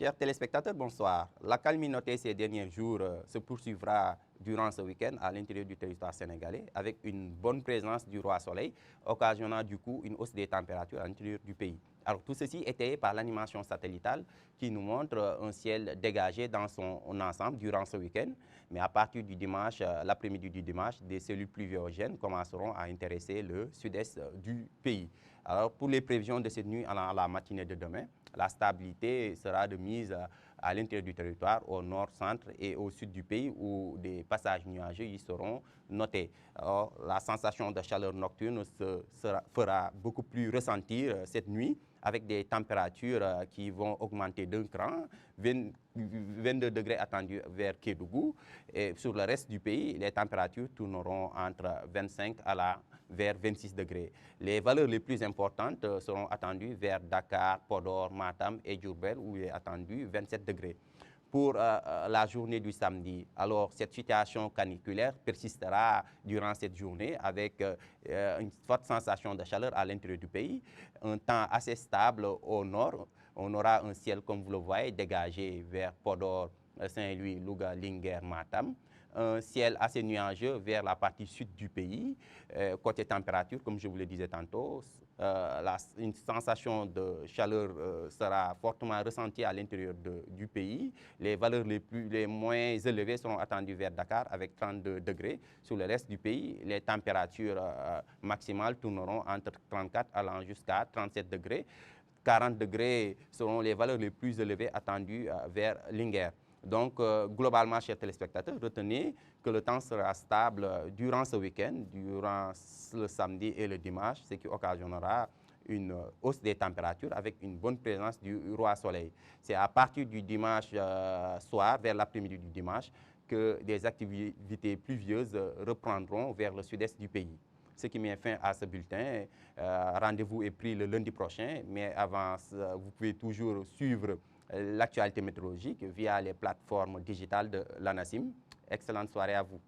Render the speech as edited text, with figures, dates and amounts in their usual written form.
Chers téléspectateurs, bonsoir. La calme notée ces derniers jours se poursuivra durant ce week-end à l'intérieur du territoire sénégalais avec une bonne présence du roi soleil, occasionnant du coup une hausse des températures à l'intérieur du pays. Alors tout ceci étayé par l'animation satellitale qui nous montre un ciel dégagé dans son ensemble durant ce week-end. Mais à partir du dimanche, l'après-midi du dimanche, des cellules pluviogènes commenceront à intéresser le sud-est du pays. Alors pour les prévisions de cette nuit à la matinée de demain, la stabilité sera de mise à l'intérieur du territoire, au nord, centre et au sud du pays où des passages nuageux y seront notés. Alors, la sensation de chaleur nocturne fera beaucoup plus ressentir cette nuit avec des températures qui vont augmenter d'un cran, 22 degrés attendus vers Kédougou. Et sur le reste du pays, les températures tourneront entre 25 vers 26 degrés. Les valeurs les plus importantes seront attendues vers Dakar, Podor, Matam et Diourbel où il est attendu 27 degrés. Pour la journée du samedi, alors cette situation caniculaire persistera durant cette journée avec une forte sensation de chaleur à l'intérieur du pays, un temps assez stable au nord. On aura un ciel, comme vous le voyez, dégagé vers Podor, Saint-Louis, Louga, Linguère, Matam. Un ciel assez nuageux vers la partie sud du pays. Côté température, comme je vous le disais tantôt, une sensation de chaleur sera fortement ressentie à l'intérieur du pays. Les valeurs les moins élevées seront attendues vers Dakar avec 32 degrés. Sur le reste du pays, les températures maximales tourneront entre 34 allant jusqu'à 37 degrés. 40 degrés seront les valeurs les plus élevées attendues vers Linguère. Donc, globalement, chers téléspectateurs, retenez que le temps sera stable durant ce week-end, durant le samedi et le dimanche, ce qui occasionnera une hausse des températures avec une bonne présence du roi soleil. C'est à partir du dimanche soir, vers l'après-midi du dimanche, que des activités pluvieuses reprendront vers le sud-est du pays. Ce qui met fin à ce bulletin. Rendez-vous est pris le lundi prochain, mais avant, vous pouvez toujours suivre l'actualité météorologique via les plateformes digitales de l'ANACIM. Excellente soirée à vous.